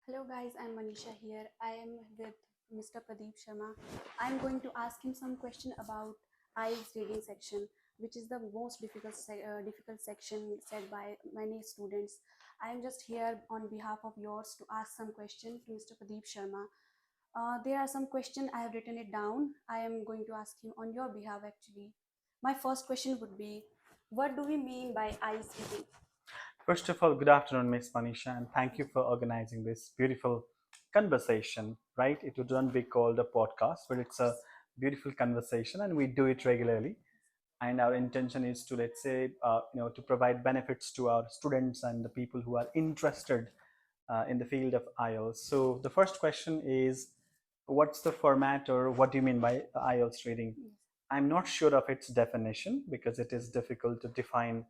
Hello guys, I'm Manisha here. I am with Mr. Pradeep Sharma. I'm going to ask him some question about IELTS reading section, which is the most difficult section said by many students. I am just here on behalf of yours to ask some question to Mr. Pradeep Sharma. There are some question I have written it down. I am going to ask him on your behalf actually. My first question would be, what do we mean by IELTS reading? First of all, good afternoon, Miss Manisha, and thank you for organizing this beautiful conversation. Right? It would not be called a podcast, but it's a beautiful conversation, and we do it regularly. And our intention is to, let's say, to provide benefits to our students and the people who are interested in the field of IELTS. So the first question is, what's the format, or what do you mean by IELTS reading? Yes. I'm not sure of its definition because it is difficult to define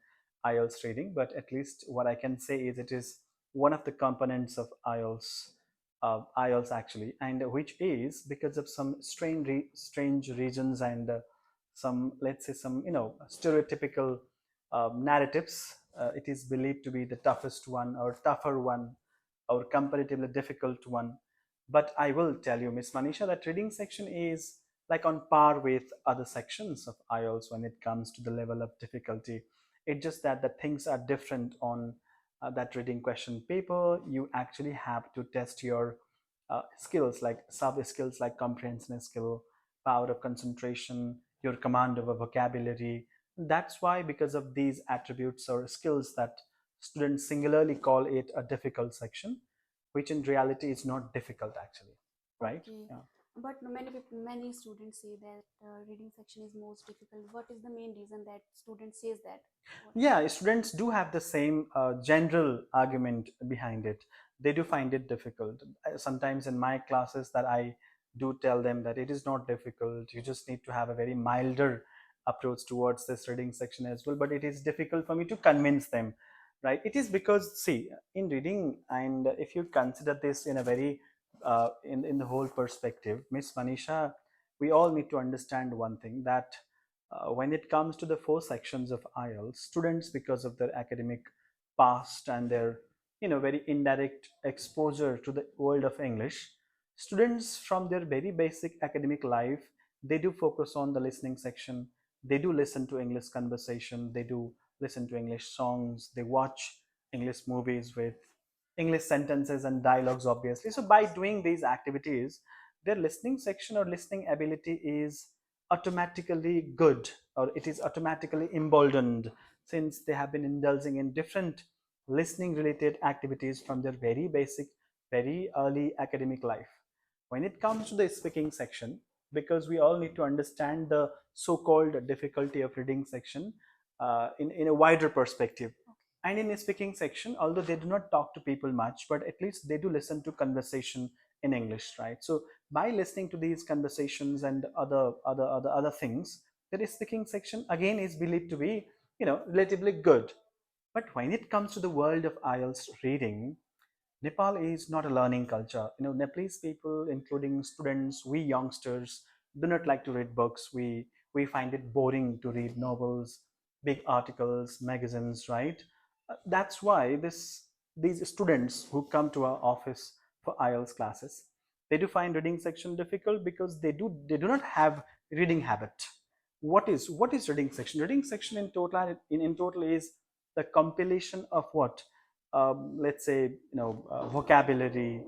IELTS reading, but at least what I can say is it is one of the components of IELTS actually, and which is because of some strange reasons and some, let's say, some stereotypical narratives. It is believed to be the toughest one or tougher one or comparatively difficult one. But I will tell you, Miss Manisha, that reading section is like on par with other sections of IELTS when it comes to the level of difficulty. It's just that the things are different on that reading question paper. You actually have to test your skills, like sub skills like comprehension skill, power of concentration, your command over vocabulary. That's why, because of these attributes or skills, that students singularly call it a difficult section, which in reality is not difficult actually, right? Okay, Yeah. but many students say that reading section is most difficult. What is the main reason that student says that? What? Yeah, students do have the same general argument behind it. They do find it difficult. Sometimes in my classes that I do tell them that it is not difficult. You just need to have a very milder approach towards this reading section as well. But it is difficult for me to convince them, right? It is because, see, in reading, and if you consider this in a very in the whole perspective, Miss Manisha, we all need to understand one thing, that when it comes to the four sections of IELTS, students, because of their academic past and their very indirect exposure to the world of English, students from their very basic academic life, they do focus on the listening section. They do listen to English conversation. They do listen to English songs. They watch English movies with English sentences and dialogues, obviously. So by doing these activities, their listening section or listening ability is automatically good, or it is automatically emboldened, since they have been indulging in different listening related activities from their very basic, very early academic life. When it comes to the speaking section, because we all need to understand the so-called difficulty of reading section in a wider perspective. And in the speaking section, although they do not talk to people much, but at least they do listen to conversation in English, right? So by listening to these conversations and other things, the speaking section again is believed to be relatively good. But when it comes to the world of IELTS reading, Nepal is not a learning culture. Nepalese people, including students, we youngsters, do not like to read books. We find it boring to read novels, big articles, magazines, right? That's why these students who come to our office for IELTS classes, they do find reading section difficult because they do not have reading habit. What is reading section? Reading section in total is the compilation of what, let's say, vocabulary,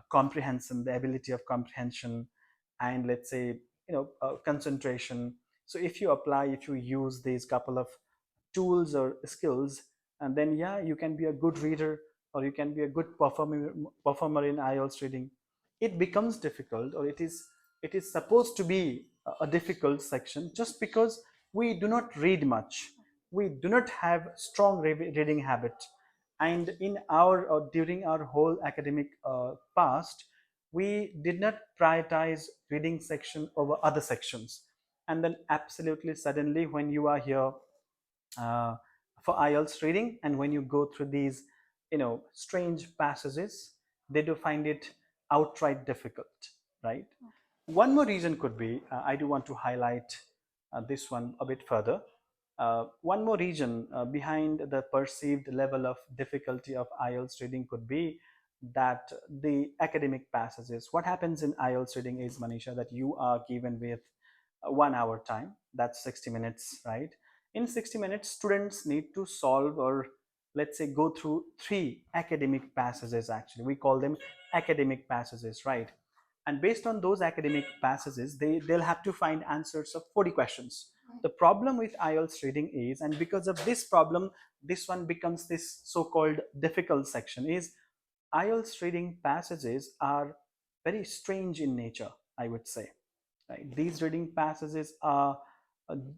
comprehension, the ability of comprehension, and let's say concentration. So if you use these couple of tools or skills, and then yeah, you can be a good reader, or you can be a good performer in IELTS reading. It becomes difficult, or it is supposed to be a difficult section just because we do not read much. We do not have strong reading habit, and in our or during our whole academic past, we did not prioritize reading section over other sections. And then absolutely suddenly, when you are here uh, for IELTS reading, and when you go through these strange passages, they do find it outright difficult, right? One more reason could be, I do want to highlight this one a bit further. One more reason behind the perceived level of difficulty of IELTS reading could be that the academic passages, what happens in IELTS reading is, Manisha, that you are given with 1 hour time, that's 60 minutes, right? In 60 minutes, students need to solve, or let's say go through three academic passages. Actually, we call them academic passages, right? And based on those academic passages, they'll have to find answers of 40 questions. The problem with IELTS reading is, and because of this problem, this one becomes this so-called difficult section, is IELTS reading passages are very strange in nature, I would say. Right? These reading passages are,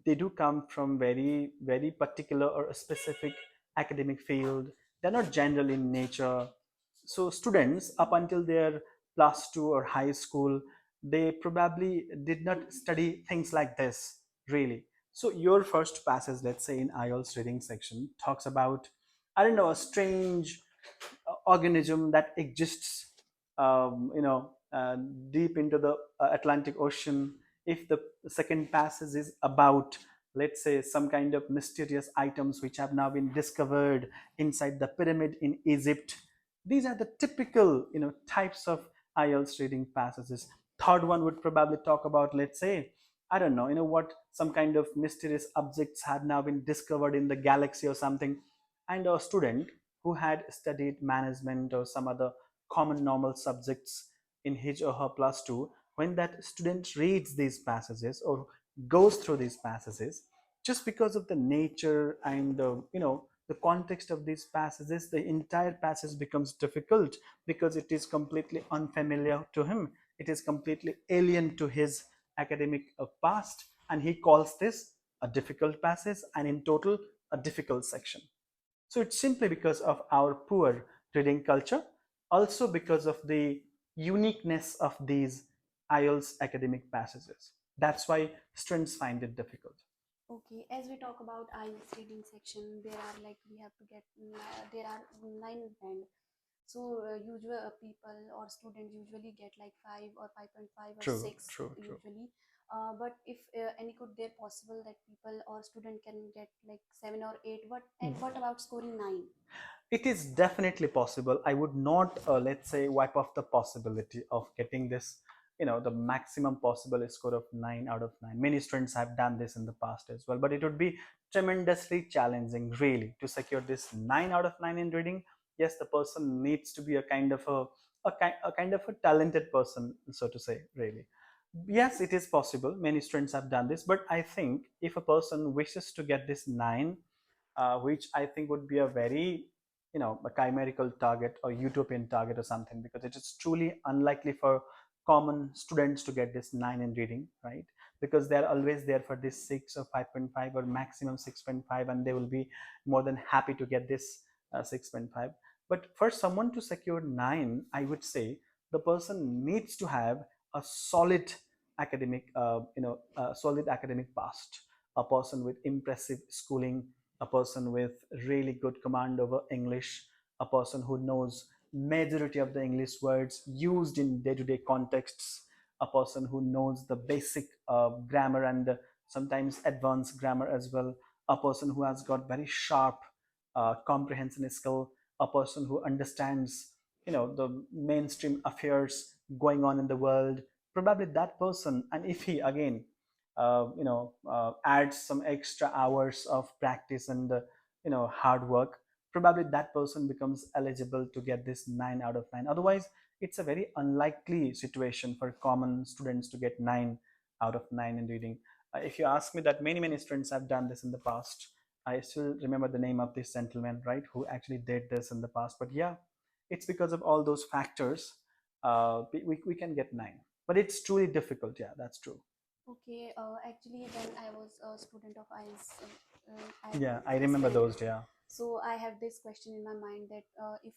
they do come from very particular or a specific academic field. They're not general in nature. So students up until their plus two or high school, they probably did not study things like this really. So your first passage, let's say in IELTS reading section, talks about, I don't know, a strange organism that exists, deep into the Atlantic Ocean. If the second passage is about, let's say, some kind of mysterious items which have now been discovered inside the pyramid in Egypt, these are the typical, types of IELTS reading passages. Third one would probably talk about, let's say, I don't know, what, some kind of mysterious objects had now been discovered in the galaxy or something, and a student who had studied management or some other common normal subjects in his or her plus two, when that student reads these passages or goes through these passages, just because of the nature and the context of these passages, the entire passage becomes difficult because it is completely unfamiliar to him. It is completely alien to his academic past, and he calls this a difficult passage, and in total, a difficult section. So it's simply because of our poor reading culture, also because of the uniqueness of these IELTS academic passages. That's why students find it difficult. Okay, as we talk about IELTS reading section, there are like we have to get there are 9 band. So usual people or students usually get like 5 or 5.5 or True, 6 true, true. usually. But if any could there possible that people or student can get like 7 or 8, what and what about scoring 9? It is definitely possible. I would not, let's say, wipe off the possibility of getting this, the maximum possible score of 9 out of 9. Many students have done this in the past as well, but it would be tremendously challenging, really, to secure this 9 out of 9 in reading. Yes, the person needs to be a kind of a kind of a talented person, so to say, really. Yes, it is possible. Many students have done this, but I think if a person wishes to get this 9, which I think would be a very, a chimerical target or utopian target or something, because it is truly unlikely for common students to get this 9 in reading, right? Because they're always there for this 6 or 5.5 or maximum 6.5, and they will be more than happy to get this 6.5. But for someone to secure 9, I would say the person needs to have a solid academic, solid academic past, a person with impressive schooling, a person with really good command over English, a person who knows majority of the English words used in day-to-day contexts, a person who knows the basic grammar and sometimes advanced grammar as well, a person who has got very sharp comprehension skill, a person who understands, the mainstream affairs going on in the world. Probably that person, and if he again adds some extra hours of practice and hard work, probably that person becomes eligible to get this 9 out of 9. Otherwise, it's a very unlikely situation for common students to get 9 out of 9 in reading. If you ask me, that many students have done this in the past. I still remember the name of this gentleman, right, who actually did this in the past. But yeah, it's because of all those factors, we can get 9, but it's truly difficult. Yeah, that's true. Okay, actually, when I was a student of IELTS, I Yeah, I was remember studying. those. Yeah. So I have this question in my mind that if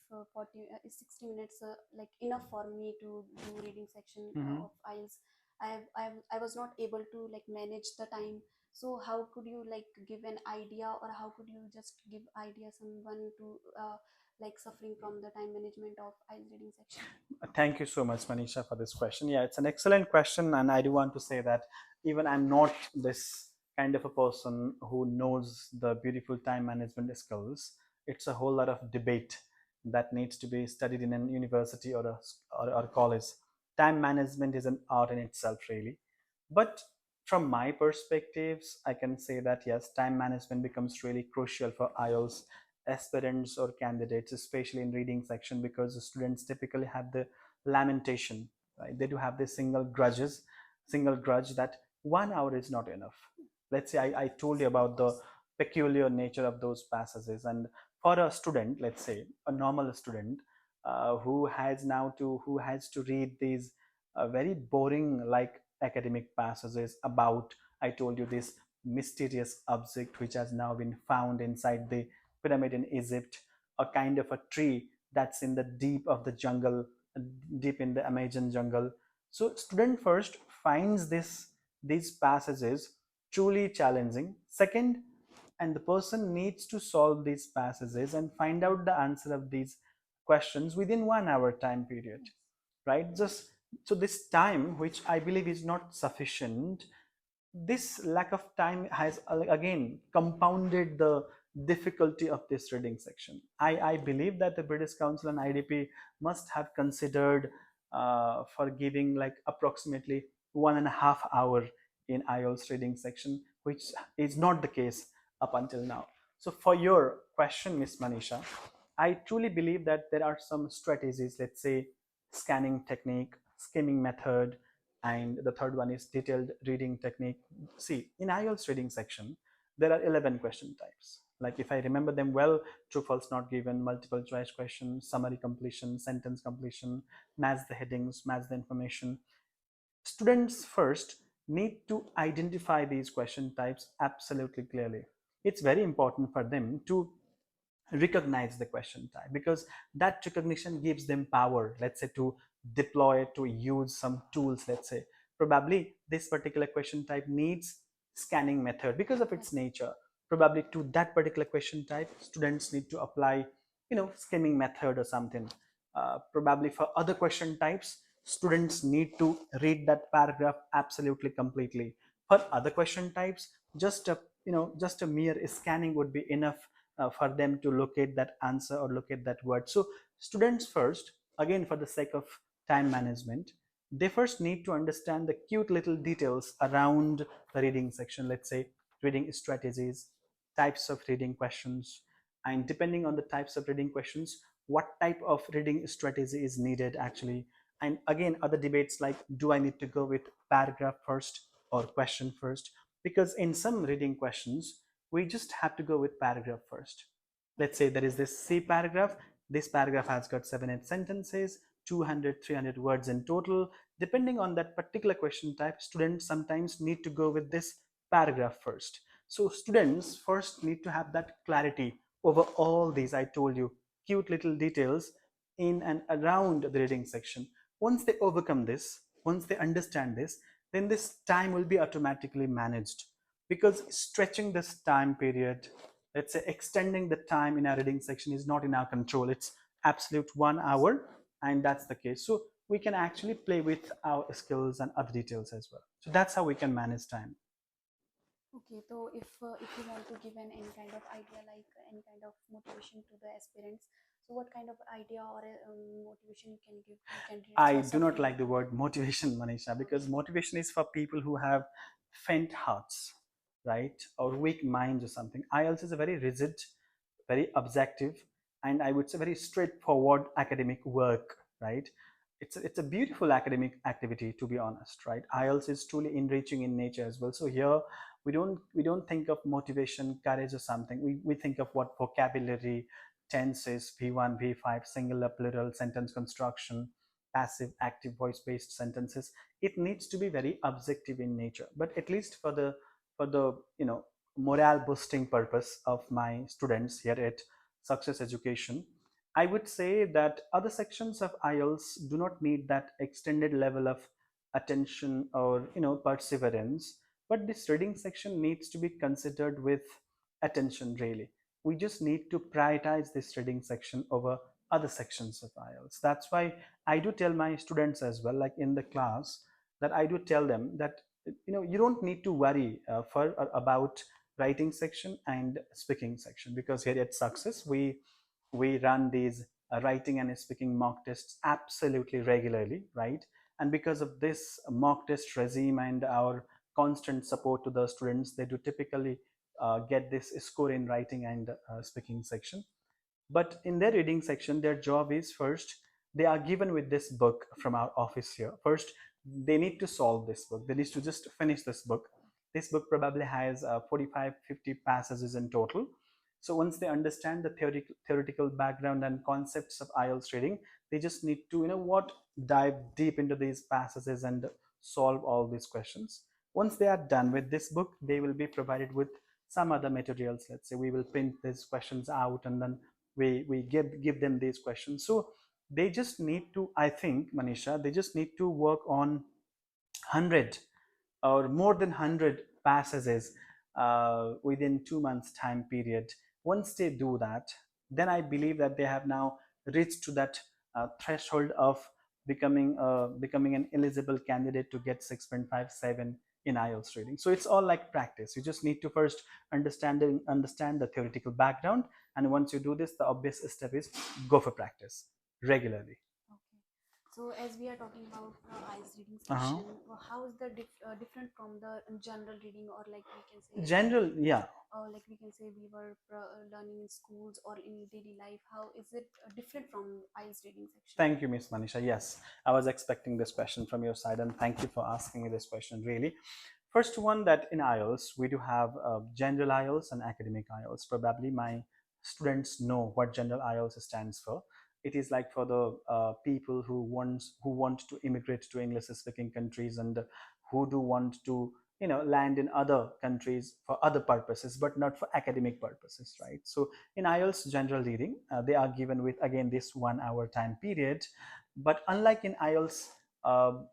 60 minutes like enough for me to do reading section Hmm. of IELTS, I was not able to like manage the time. So how could you like give an idea, or how could you just give idea someone to like suffering from the time management of IELTS reading section? Thank you so much, Manisha, for this question. Yeah, it's an excellent question, and I do want to say that even I'm not this kind of a person who knows the beautiful time management skills. It's a whole lot of debate that needs to be studied in a university or or college. Time management is an art in itself, really. But from my perspectives, I can say that yes, time management becomes really crucial for IELTS aspirants or candidates, especially in reading section, because the students typically have the lamentation, right? They do have this single grudge that 1 hour is not enough. Let's say I told you about the peculiar nature of those passages, and for a student, let's say a normal student, who has to read these very boring like academic passages about, I told you, this mysterious object which has now been found inside the pyramid in Egypt, a kind of a tree that's in the deep of the jungle, deep in the Amazon jungle. So student first finds these passages truly challenging. Second, and the person needs to solve these passages and find out the answer of these questions within 1 hour time period, right? Just so this time, which I believe is not sufficient, this lack of time has again compounded the difficulty of this reading section. I believe that the British Council and IDP must have considered for giving like approximately 1.5 hour in IELTS reading section, which is not the case up until now. So for your question, Miss Manisha, I truly believe that there are some strategies, let's say scanning technique, skimming method, and the third one is detailed reading technique. See, in IELTS reading section, there are 11 question types. Like if I remember them well, true, false, not given, multiple choice question, summary completion, sentence completion, match the headings, match the information. Students first need to identify these question types absolutely clearly. It's very important for them to recognize the question type, because that recognition gives them power, let's say, to deploy, to use some tools. Let's say probably this particular question type needs scanning method because of its nature. Probably to that particular question type, students need to apply, skimming method or something. Probably for other question types, students need to read that paragraph absolutely completely. For other question types, just a mere scanning would be enough for them to locate that answer or locate that word. So students first, again for the sake of time management, they first need to understand the cute little details around the reading section. Let's say reading strategies, types of reading questions, and depending on the types of reading questions, what type of reading strategy is needed actually. And again, other debates like, do I need to go with paragraph first or question first? Because in some reading questions, we just have to go with paragraph first. Let's say there is this C paragraph. This paragraph has got 7 8 sentences, 200 300 words in total. Depending on that particular question type, students sometimes need to go with this paragraph first. So students first need to have that clarity over all these, I told you, cute little details in and around the reading section. Once they overcome this, once they understand this, then this time will be automatically managed, because stretching this time period, let's say extending the time in our reading section, is not in our control. It's absolute 1 hour, and that's the case. So we can actually play with our skills and other details as well. So that's how we can manage time. Okay, so if you want to give any kind of idea, like any kind of motivation to the aspirants, so what kind of idea or motivation you can give to candidates who I are do not suffering like the from word motivation, Manisha, because motivation is for people who have faint hearts, right? Or weak minds or something. IELTS is a very rigid, very objective, and I would say very straightforward academic work, right? It's a beautiful academic activity, to be honest, right? IELTS is truly enriching in nature as well. So here we don't think of motivation, courage or something. We think of what vocabulary, tenses, V1, V5, singular, plural, sentence construction, passive, active, voice based sentences. It needs to be very objective in nature, but at least for the morale boosting purpose of my students here at Success Education, I would say that other sections of IELTS do not need that extended level of attention or perseverance, but this reading section needs to be considered with attention, really. We just need to prioritize this reading section over other sections of IELTS. That's why I do tell my students as well, like in the class, that I do tell them that you don't need to worry about writing section and speaking section, because here at Success we run these writing and speaking mock tests absolutely regularly, right? And because of this mock test regime and our constant support to the students, they do typically get this score in writing and speaking section. But in their reading section, their job is, first, they are given with this book from our office here. First, they need to solve this book. They need to just finish this book. This book probably has 45, 50 passages in total. So once they understand the theoretical background and concepts of IELTS reading, they just need to, dive deep into these passages and solve all these questions. Once they are done with this book, they will be provided with some other materials. Let's say we will print these questions out, and then we give them these questions. So they just need to, I think, Manisha, they just need to work on 100 or more than 100 passages within 2 months time period. Once they do that, then I believe that they have now reached to that threshold of becoming an eligible candidate to get 6.57 in IELTS reading. So it's all like practice. You just need to first understand the theoretical background, and once you do this, the obvious step is go for practice regularly. Okay. So as we are talking about IELTS reading Uh-huh. section, how is the different from the general reading, or like we can say, General, yeah. like we can say we were learning in schools or in daily life? How is it different from IELTS reading section? Thank you, Miss Manisha. Yes, I was expecting this question from your side, and thank you for asking me this question. Really, first one, that in IELTS we do have general IELTS and academic IELTS. Probably my students know what general IELTS stands for. It is like for the people who want to immigrate to English-speaking countries, and who do want to land in other countries for other purposes, but not for academic purposes, right? So in IELTS general reading, they are given with, again, this 1 hour time period. But unlike in IELTS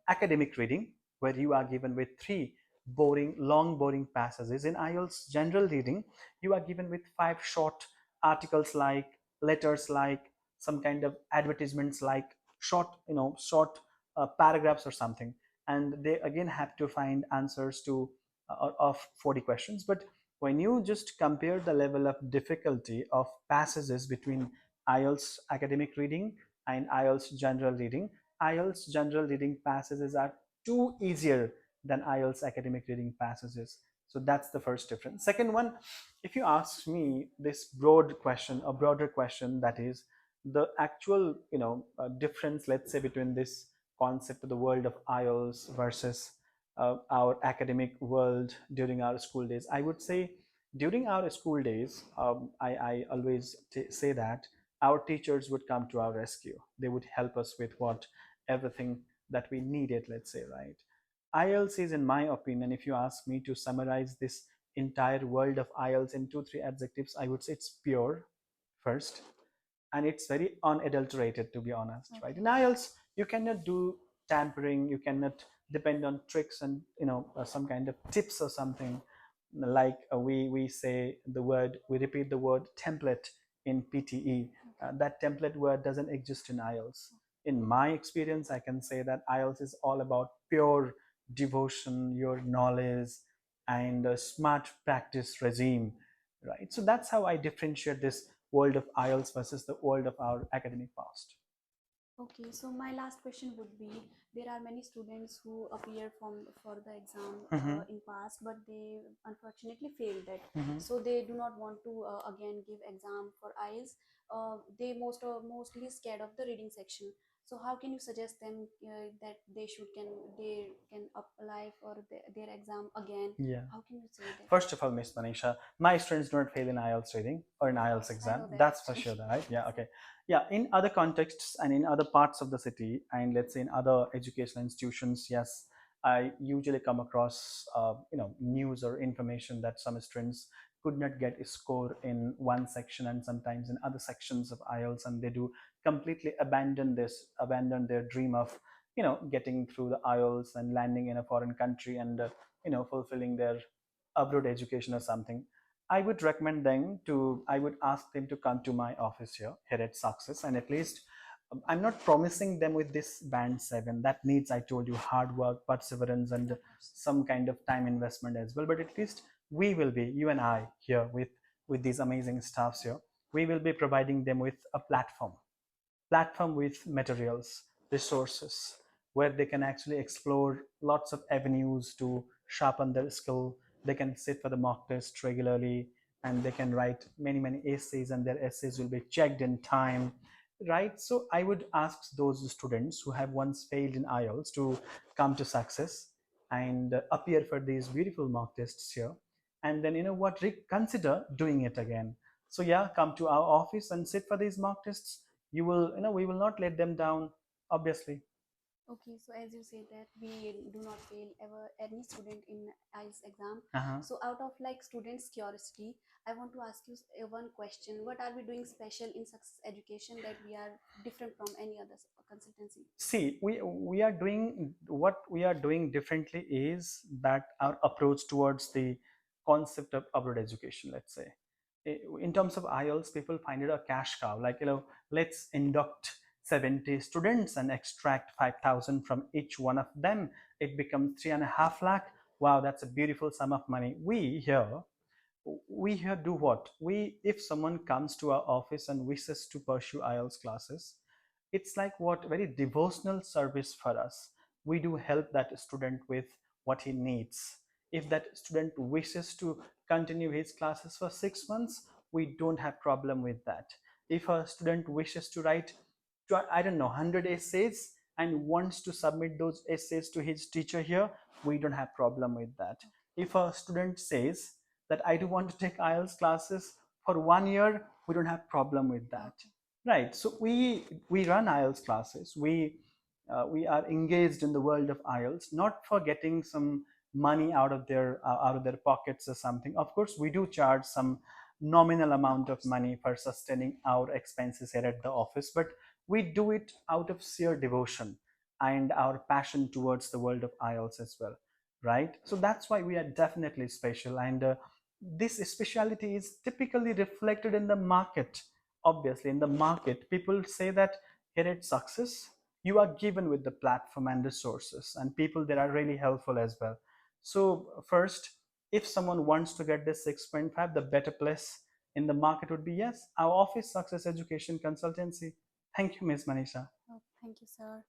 academic reading, where you are given with three long boring passages, in IELTS general reading you are given with five short articles, like letters, like some kind of advertisements, like short paragraphs or something. And they again have to find answers to of 40 questions. But when you just compare the level of difficulty of passages between IELTS academic reading and IELTS general reading, IELTS general reading passages are too easier than IELTS academic reading passages. So that's the first difference. Second one, if you ask me this broader question, that is the actual difference, let's say, between this concept of the world of IELTS versus our academic world during our school days. I would say during our school days, I always say that our teachers would come to our rescue. They would help us with everything that we needed, let's say, right? IELTS is, in my opinion, if you ask me to summarize this entire world of IELTS in two, three adjectives, I would say it's pure, first, and it's very unadulterated, to be honest, right? In IELTS you cannot do tampering, you cannot depend on tricks and some kind of tips or something, like we say the word, we repeat the word template in PTE. That template word doesn't exist in IELTS. In my experience, I can say that IELTS is all about pure devotion, your knowledge, and a smart practice regime, right? So that's how I differentiate this world of IELTS versus the world of our academic past. Okay, so my last question would be, there are many students who appear for the exam Mhm. in past, but they unfortunately failed it. Mhm. So they do not want to again give exam for IELTS. They mostly scared of the reading section. So how can you suggest them that they can apply for their exam again? Yeah. How can you say that? First of all, Miss Manisha, my students don't fail in IELTS reading or in IELTS I exam. know that That's for actually. sure, right? Yeah, okay. Yeah, in other contexts and in other parts of the city, and let's say in other educational institutions, yes, I usually come across, news or information that some students could not get a score in one section and sometimes in other sections of IELTS, and they do completely abandon their dream of, getting through the IELTS and landing in a foreign country and, fulfilling their abroad education or something. I would ask them to come to my office here at Success, and at least, I'm not promising them with this band 7 that needs, I told you, hard work, perseverance, and Of course. some kind of time investment as well. But at least we will be, you and I, here with these amazing staffs here, we will be providing them with a platform, platform with materials, resources, where they can actually explore lots of avenues to sharpen their skill. They can sit for the mock test regularly, and they can write many essays, and their essays will be checked in time, right? So I would ask those students who have once failed in IELTS to come to success and appear for these beautiful mock tests here, and then, you know what, reconsider doing it again. So yeah, come to our office and sit for these mock tests. You will, you know, we will not let them down, obviously. Okay, so as you say that we do not fail ever any student in IELTS exam. Uh-huh. So out of like students' curiosity, I want to ask you one question. What are we doing special in success education that we are different from any other consultancy? See, we are doing, what we are doing differently is that our approach towards the concept of upward education, let's say. In terms of IELTS, people find it a cash cow, like, you know, let's induct 70 students and extract 5,000 from each one of them. It becomes 3.5 lakh. Wow, that's a beautiful sum of money. We here do what we, if someone comes to our office and wishes to pursue IELTS classes, it's like what, very devotional service for us. We do help that student with what he needs. If that student wishes to continue his classes for 6 months, we don't have problem with that. If a student wishes to write, I don't know, 100 essays and wants to submit those essays to his teacher here, we don't have problem with that. If a student says that I do want to take IELTS classes for 1 year, we don't have problem with that, Okay. right? So we run IELTS classes. We are engaged in the world of IELTS, not for getting some money out of their pockets or something. Of course, we do charge some nominal Of amount of course. money for sustaining our expenses here at the office, but we do it out of sheer devotion and our passion towards the world of IELTS as well, right? So that's why we are definitely special, and this speciality is typically reflected in the market. Obviously, in the market, people say that here at Success, you are given with the platform and resources, and people there are really helpful as well. So first, if someone wants to get this 6.5, the better place in the market would be, yes, our office, Success Education Consultancy. Thank you, Ms. Manisha. Oh, thank you, sir.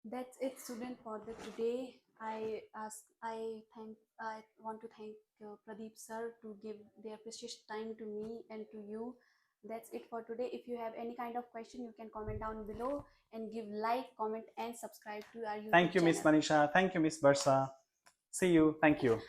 That's it, student, for the today. I want to thank Pradeep sir to give their precious time to me and to you. That's it for today. If you have any kind of question, you can comment down below and give like, comment, and subscribe to our Thank YouTube you, Ms. channel. Manisha. Thank you, Ms. Versa. See you. Thank you.